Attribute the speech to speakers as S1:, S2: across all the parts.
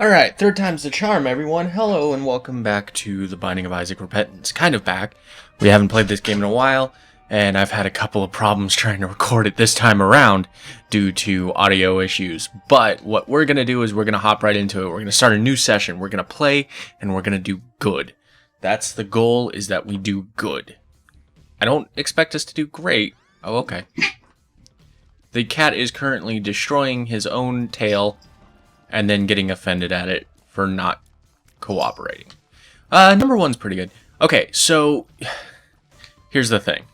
S1: Alright, third time's the charm, everyone. Hello and welcome back to The Binding of Isaac Repentance. Kind of back. We haven't played this game in a while, and I've had a couple of problems trying to record it this time around due to audio issues. But what we're going to do is we're going to hop right into it. We're going to start a new session. We're going to play, and we're going to do good. That's the goal, is that we do good. I don't expect us to do great. Oh, okay. The cat is currently destroying his own tail and then getting offended at it for not cooperating. Number one's pretty good. Okay, so here's the thing.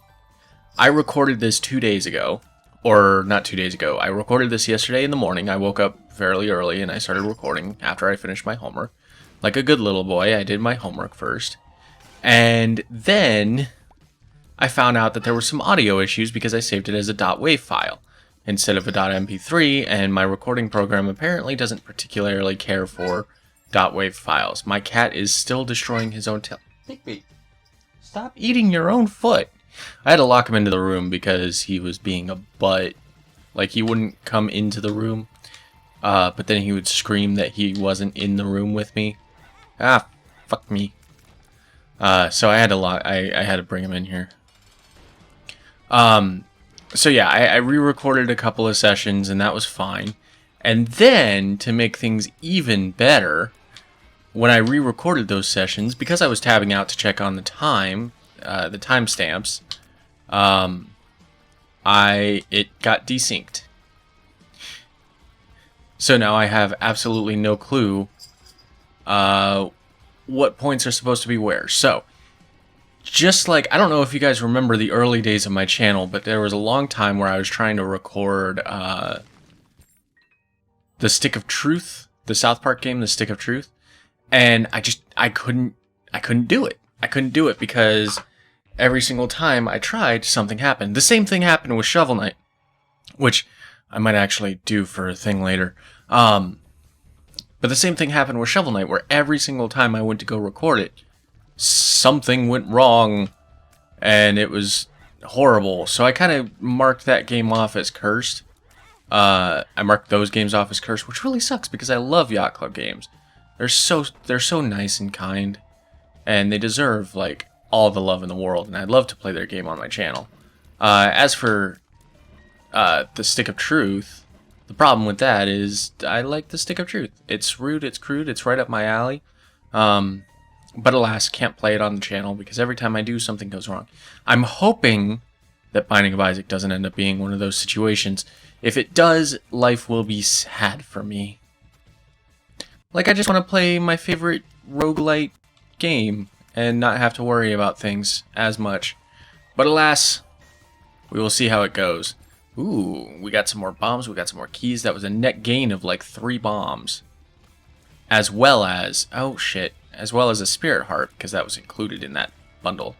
S1: I recorded this 2 days ago, or not 2 days ago. I recorded this yesterday in the morning. I woke up fairly early and I started recording after I finished my homework. Like a good little boy, I did my homework first. And then I found out that there were some audio issues because I saved it as a .wav file instead of a .mp3, and my recording program apparently doesn't particularly care for .wav files. My cat is still destroying his own tail. Bigby, stop eating your own foot. I had to lock him into the room because he was being a butt. Like, he wouldn't come into the room, but then he would scream that he wasn't in the room with me. Ah, fuck me. So I had to I had to bring him in here. So yeah, I re-recorded a couple of sessions, and that was fine. And then, to make things even better, when I re-recorded those sessions, because I was tabbing out to check on the time, the timestamps, it got desynced. So now I have absolutely no clue what points are supposed to be where. So, just like, I don't know if you guys remember the early days of my channel, but there was a long time where I was trying to record the Stick of Truth, the South Park game, the Stick of Truth, and I couldn't do it. I couldn't do it because every single time I tried, something happened. The same thing happened with Shovel Knight, which I might actually do for a thing later. But the same thing happened with Shovel Knight, where every single time I went to go record it, something went wrong, and it was horrible. So I kind of marked that game off as cursed. I marked those games off as cursed, which really sucks because I love Yacht Club games. They're so nice and kind, and they deserve like all the love in the world. And I'd love to play their game on my channel. As for the Stick of Truth, the problem with that is I like the Stick of Truth. It's rude, it's crude, it's right up my alley. But alas, can't play it on the channel because every time I do, something goes wrong. I'm hoping that Binding of Isaac doesn't end up being one of those situations. If it does, life will be sad for me. Like, I just want to play my favorite roguelite game and not have to worry about things as much. But alas, we will see how it goes. Ooh, we got some more bombs, we got some more keys. That was a net gain of like 3 bombs. As well as, oh shit, as well as a spirit heart, because that was included in that bundle.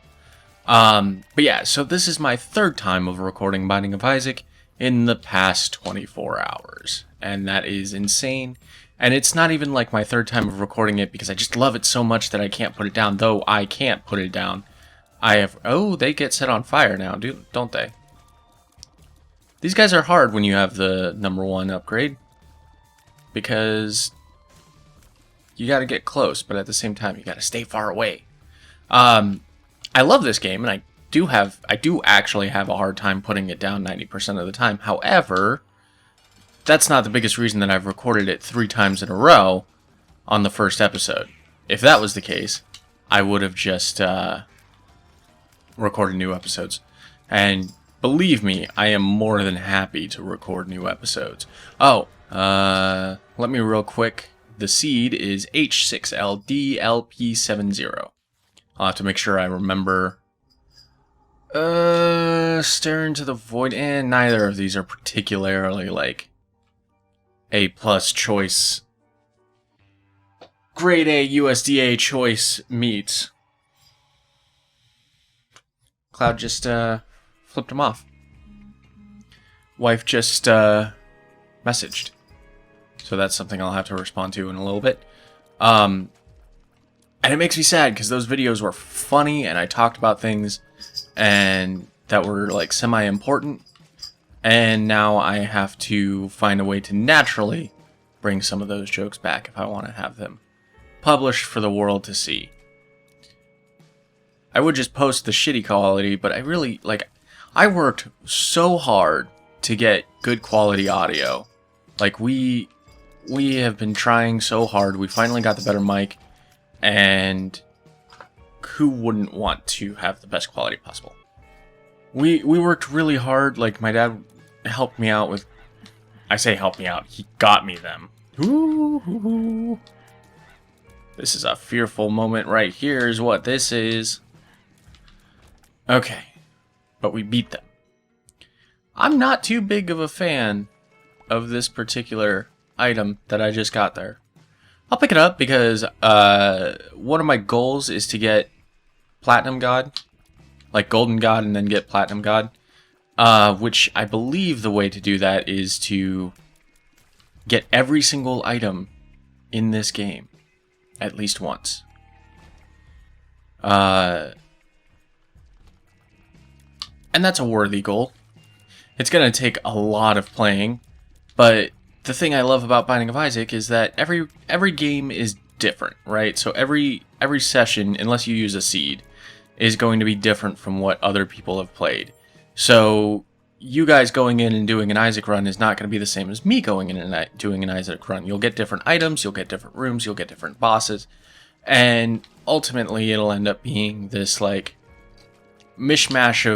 S1: But yeah, so this is my third time of recording Binding of Isaac in the past 24 hours. And that is insane. And it's not even like my third time of recording it because I just love it so much that I can't put it down, though I can't put it down. Oh, they get set on fire now, don't they? These guys are hard when you have the number 1 upgrade, because you gotta get close, but at the same time, you gotta stay far away. I love this game, and I do actually have a hard time putting it down 90% of the time. However, that's not the biggest reason that I've recorded it 3 times in a row on the first episode. If that was the case, I would have just recorded new episodes. And believe me, I am more than happy to record new episodes. Oh, let me real quick. The seed is H6LDLP70. I'll have to make sure I remember. Stare into the void, and neither of these are particularly like A+ choice, grade A USDA choice meats. Cloud just flipped him off. Wife just messaged. So that's something I'll have to respond to in a little bit. And it makes me sad because those videos were funny and I talked about things and that were like semi-important. And now I have to find a way to naturally bring some of those jokes back if I want to have them published for the world to see. I would just post the shitty quality, but I really, like, I worked so hard to get good quality audio. Like, we have been trying so hard. We finally got the better mic, and who wouldn't want to have the best quality possible? We worked really hard. Like, my dad helped me out with... I say help me out. He got me them. Ooh. This is a fearful moment right here is what this is. Okay. But we beat them. I'm not too big of a fan of this particular item that I just got there. I'll pick it up because one of my goals is to get Platinum God. Like Golden God and then get Platinum God. Which I believe the way to do that is to get every single item in this game at least once. And that's a worthy goal. It's going to take a lot of playing, but the thing I love about Binding of Isaac is that every game is different, right? So every session, unless you use a seed, is going to be different from what other people have played. So you guys going in and doing an Isaac run is not going to be the same as me going in and doing an Isaac run. You'll get different items, you'll get different rooms, you'll get different bosses, and ultimately it'll end up being this like mishmash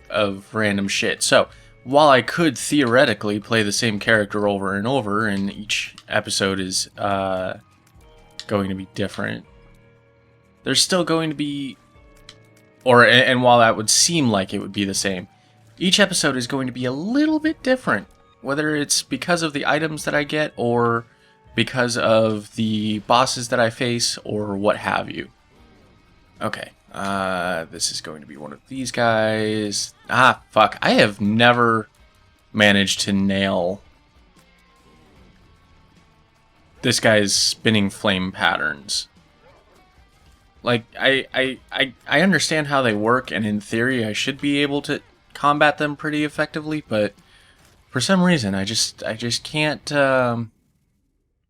S1: of random shit. So while I could theoretically play the same character over and over, and each episode is going to be different, there's still going to be, and while that would seem like it would be the same, each episode is going to be a little bit different, whether it's because of the items that I get or because of the bosses that I face or what have you. Okay, this is going to be one of these guys. Ah, fuck. I have never managed to nail this guy's spinning flame patterns. Like, I understand how they work, and in theory I should be able to combat them pretty effectively, but for some reason I just can't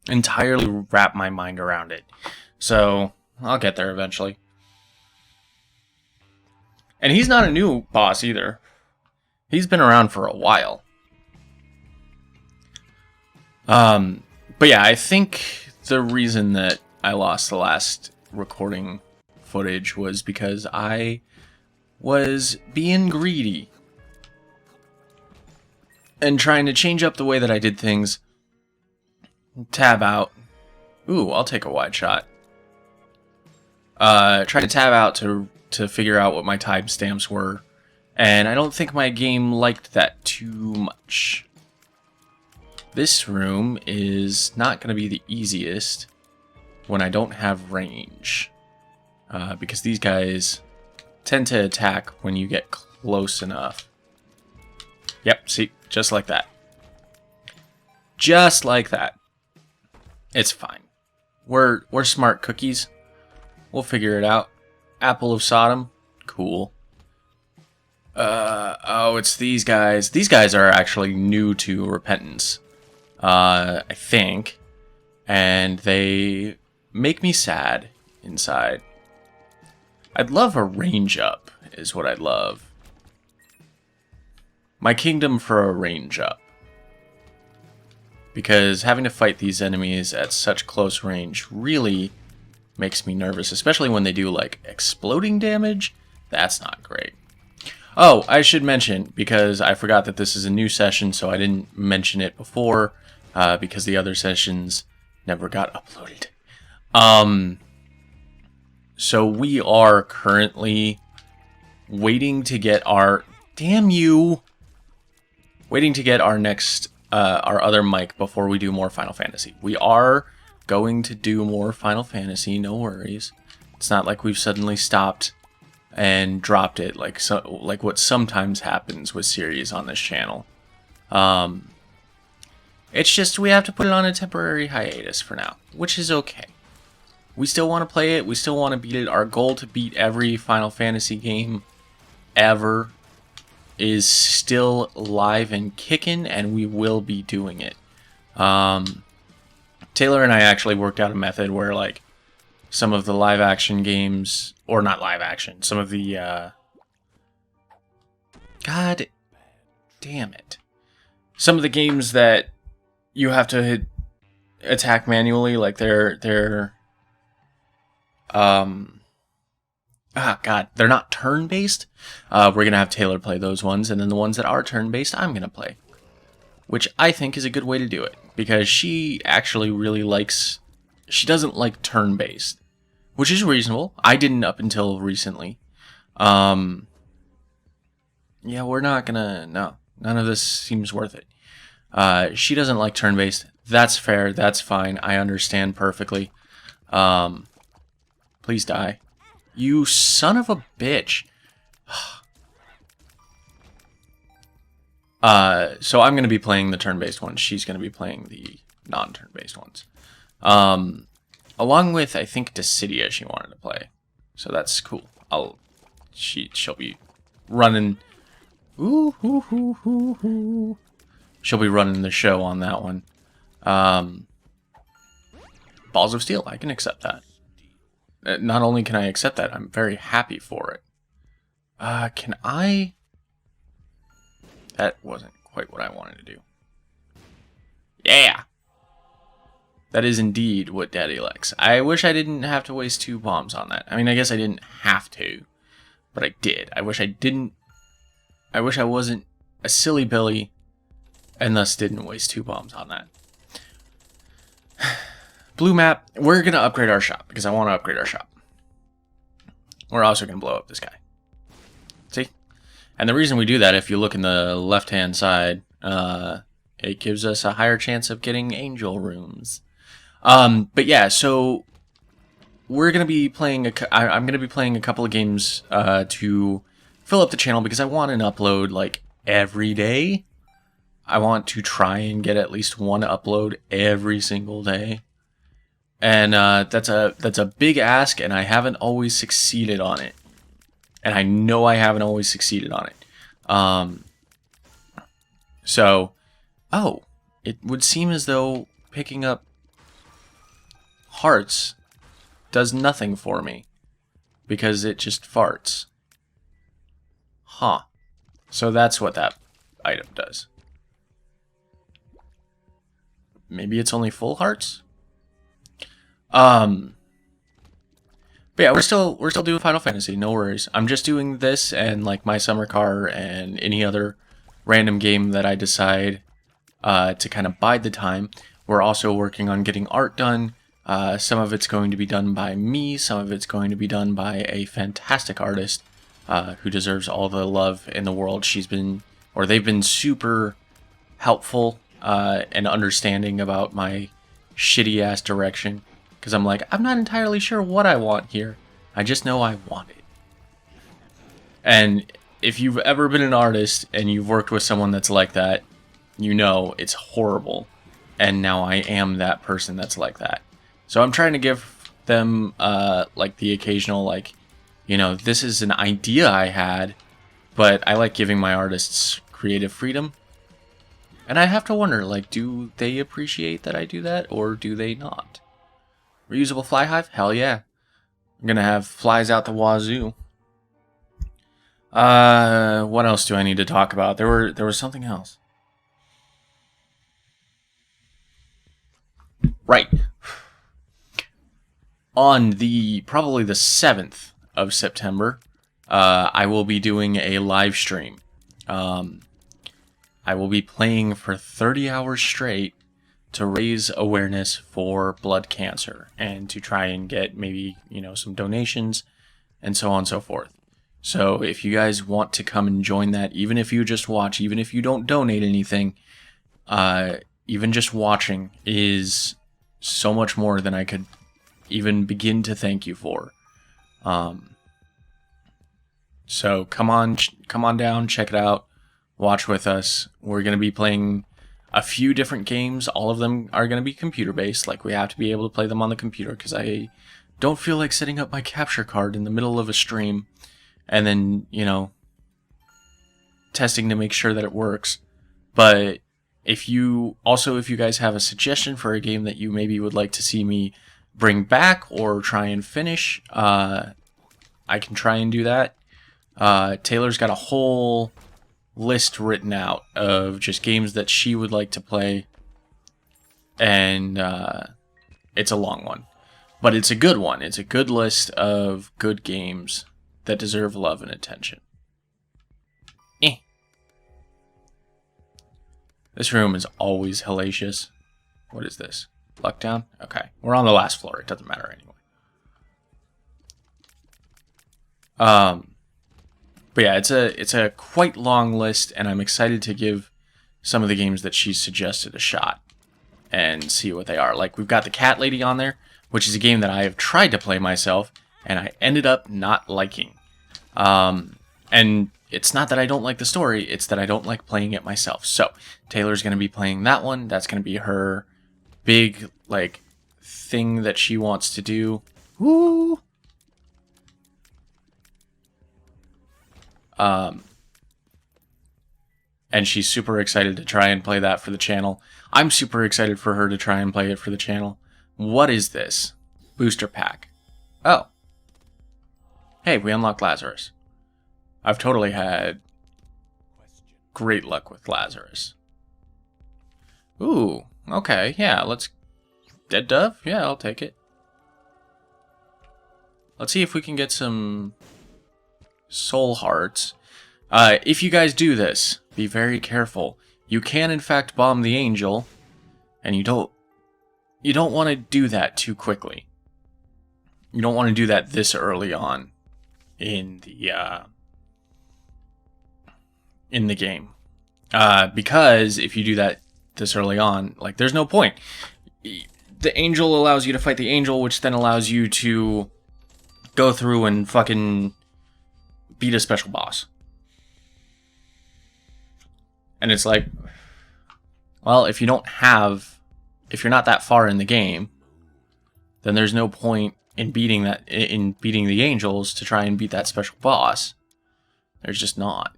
S1: entirely wrap my mind around it. So I'll get there eventually. And he's not a new boss either. He's been around for a while. But yeah, I think the reason that I lost the last recording footage was because I was being greedy and trying to change up the way that I did things. Tab out. Ooh, I'll take a wide shot. Trying to tab out to figure out what my timestamps were, and I don't think my game liked that too much. This room is not going to be the easiest when I don't have range, because these guys tend to attack when you get close enough. Yep, see, just like that. Just like that. It's fine. We're smart cookies. We'll figure it out. Apple of Sodom. Cool. Oh, it's these guys. These guys are actually new to Repentance. I think. And they make me sad inside. I'd love a range up, is what I'd love. My kingdom for a range up. Because having to fight these enemies at such close range really makes me nervous, especially when they do like exploding damage. That's not great. Oh, I should mention, because I forgot that this is a new session, so I didn't mention it before, because the other sessions never got uploaded. So we are currently waiting to get our... Damn you! Waiting to get our next, our other mic before we do more Final Fantasy. We are going to do more Final Fantasy, no worries. It's not like we've suddenly stopped and dropped it like what sometimes happens with series on this channel. It's just we have to put it on a temporary hiatus for now, which is okay. We still want to play it, we still want to beat it. Our goal to beat every Final Fantasy game ever is still live and kicking, and we will be doing it. Taylor and I actually worked out a method where, like, some of the live action games, or not live action, some of the, God damn it. Some of the games that you have to attack manually, like they're they're not turn-based. We're going to have Taylor play those ones, and then the ones that are turn-based, I'm going to play. Which I think is a good way to do it, because she actually really likes... She doesn't like turn-based, which is reasonable. I didn't up until recently. Yeah, we're not going to... No, none of this seems worth it. She doesn't like turn-based. That's fair. That's fine. I understand perfectly. Please die. You son of a bitch. So I'm going to be playing the turn-based ones. She's going to be playing the non-turn-based ones. Along with, I think, Dissidia she wanted to play. So that's cool. She'll be running... She'll be running the show on that one. Balls of Steel, I can accept that. Not only can I accept that, I'm very happy for it. Can I... That wasn't quite what I wanted to do. Yeah! That is indeed what Daddy likes. I wish I didn't have to waste 2 bombs on that. I mean, I guess I didn't have to, but I did. I wish I didn't... I wish I wasn't a silly Billy and thus didn't waste 2 bombs on that. Blue map, we're going to upgrade our shop because I want to upgrade our shop. We're also going to blow up this guy. See? And the reason we do that, if you look in the left-hand side, it gives us a higher chance of getting angel rooms. But yeah, so we're going to be playing, I'm going to be playing a couple of games to fill up the channel because I want an upload like every day. I want to try and get at least 1 upload every single day. And that's a big ask, and I haven't always succeeded on it. And I know I haven't always succeeded on it. Oh, it would seem as though picking up hearts does nothing for me. Because it just farts. Huh. So that's what that item does. Maybe it's only full hearts? But yeah, we're still doing Final Fantasy, no worries. I'm just doing this and like my summer car and any other random game that I decide to kind of bide the time. We're also working on getting art done. Some of it's going to be done by me, some of it's going to be done by a fantastic artist who deserves all the love in the world. They've been super helpful and understanding about my shitty ass direction. Because I'm like, I'm not entirely sure what I want here. I just know I want it. And if you've ever been an artist and you've worked with someone that's like that, you know it's horrible. And now I am that person that's like that. So I'm trying to give them like the occasional, like, you know, this is an idea I had, but I like giving my artists creative freedom. And I have to wonder, like, do they appreciate that I do that, or do they not? Reusable fly hive? Hell yeah. I'm gonna have flies out the wazoo. What else do I need to talk about? There was something else. Right. On probably the 7th of September, I will be doing a live stream. I will be playing for 30 hours straight to raise awareness for blood cancer and to try and get maybe, you know, some donations and so on and so forth. So if you guys want to come and join that, even if you just watch, even if you don't donate anything, even just watching is so much more than I could even begin to thank you for. So come on down, check it out, watch with us. We're going to be playing a few different games. All of them are going to be computer-based. Like, we have to be able to play them on the computer because I don't feel like setting up my capture card in the middle of a stream and then, you know, testing to make sure that it works. But If you guys have a suggestion for a game that you maybe would like to see me bring back or try and finish, I can try and do that. Taylor's got a whole list written out of just games that she would like to play, and it's a long one, but it's a good one. It's a good list of good games that deserve love and attention. This room is always hellacious. What is this? Luck down? Okay, we're on the last floor. It doesn't matter anyway. But yeah, it's a quite long list, and I'm excited to give some of the games that she's suggested a shot and see what they are. Like, we've got the Cat Lady on there, which is a game that I have tried to play myself, and I ended up not liking. And it's not that I don't like the story, it's that I don't like playing it myself. So, Taylor's going to be playing that one. That's going to be her big, like, thing that she wants to do. Woo! And she's super excited to try and play that for the channel. I'm super excited for her to try and play it for the channel. What is this? Booster pack. Oh. Hey, we unlocked Lazarus. I've totally had great luck with Lazarus. Ooh, okay, yeah, let's... Dead Dove? Yeah, I'll take it. Let's see if we can get some soul hearts. If you guys do this, be very careful. You can, in fact, bomb the angel, and you don't want to do that too quickly. You don't want to do that this early on in the game. Because if you do that this early on, like, there's no point. The angel allows you to fight the angel, which then allows you to go through and fucking beat a special boss. And it's like, well, if you're not that far in the game, then there's no point in beating the angels to try and beat that special boss. There's just not.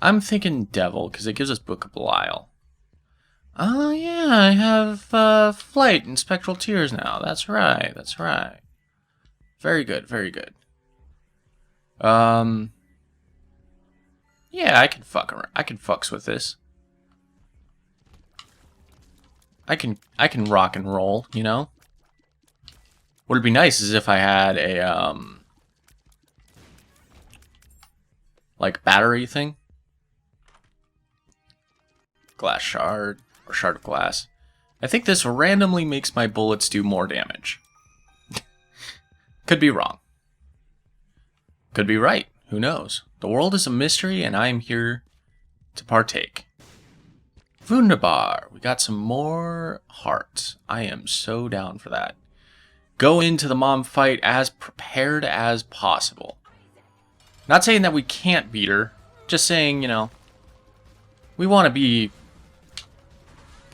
S1: I'm thinking Devil, because it gives us Book of Belial. Oh yeah, I have Flight and Spectral Tears now. That's right, that's right. Very good, very good. Yeah, I can fucks with this. I can rock and roll, you know? What'd be nice is if I had a like battery thing. Glass shard or shard of glass. I think this randomly makes my bullets do more damage. Could be wrong. Could be right. Who knows? The world is a mystery, and I am here to partake. Wunderbar. We got some more hearts. I am so down for that. Go into the mom fight as prepared as possible. Not saying that we can't beat her. Just saying, you know, we want to be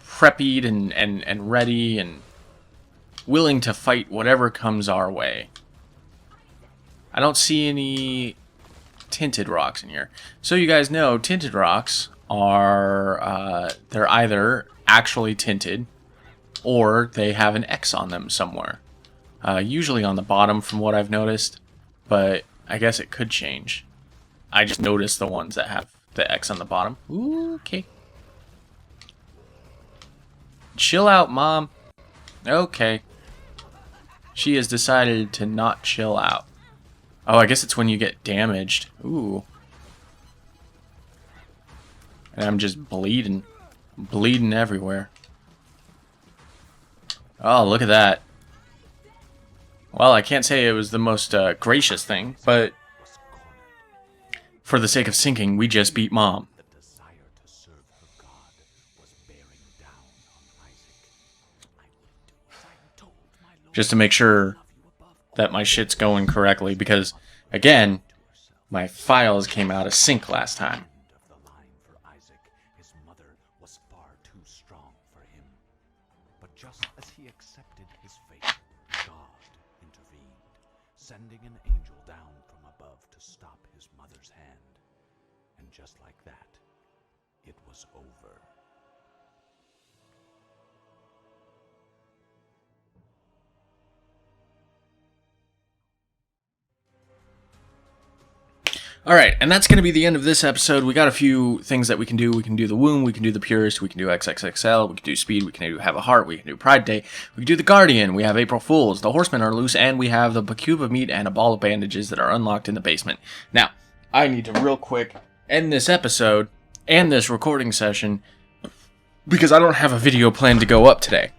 S1: preppied and ready and willing to fight whatever comes our way. I don't see any tinted rocks in here. So you guys know, tinted rocks are, they're either actually tinted or they have an X on them somewhere. Usually on the bottom from what I've noticed, but I guess it could change. I just noticed the ones that have the X on the bottom. Ooh, okay. Chill out, Mom. Okay. She has decided to not chill out. Oh, I guess it's when you get damaged. Ooh. And I'm just bleeding. Bleeding everywhere. Oh, look at that. Well, I can't say it was the most gracious thing, but for the sake of sinking, we just beat Mom. Just to make sure that my shit's going correctly, because, again, my files came out of sync last time.
S2: Sending an angel down from above to stop his mother's hand. And just like that, it was over.
S1: Alright, and that's going to be the end of this episode. We got a few things that we can do. We can do the Womb, we can do the Purist, we can do XXXL, we can do Speed, we can do Have a Heart, we can do Pride Day, we can do the Guardian, we have April Fools, the Horsemen are loose, and we have the Bakuba meat and a ball of bandages that are unlocked in the basement. Now, I need to real quick end this episode and this recording session because I don't have a video planned to go up today.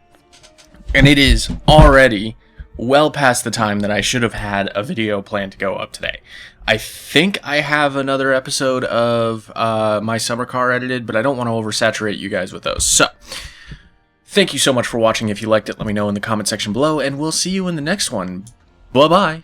S1: And it is already well past the time that I should have had a video planned to go up today. I think I have another episode of my summer car edited, but I don't want to oversaturate you guys with those. So, thank you so much for watching. If you liked it, let me know in the comment section below, and we'll see you in the next one. Bye-bye.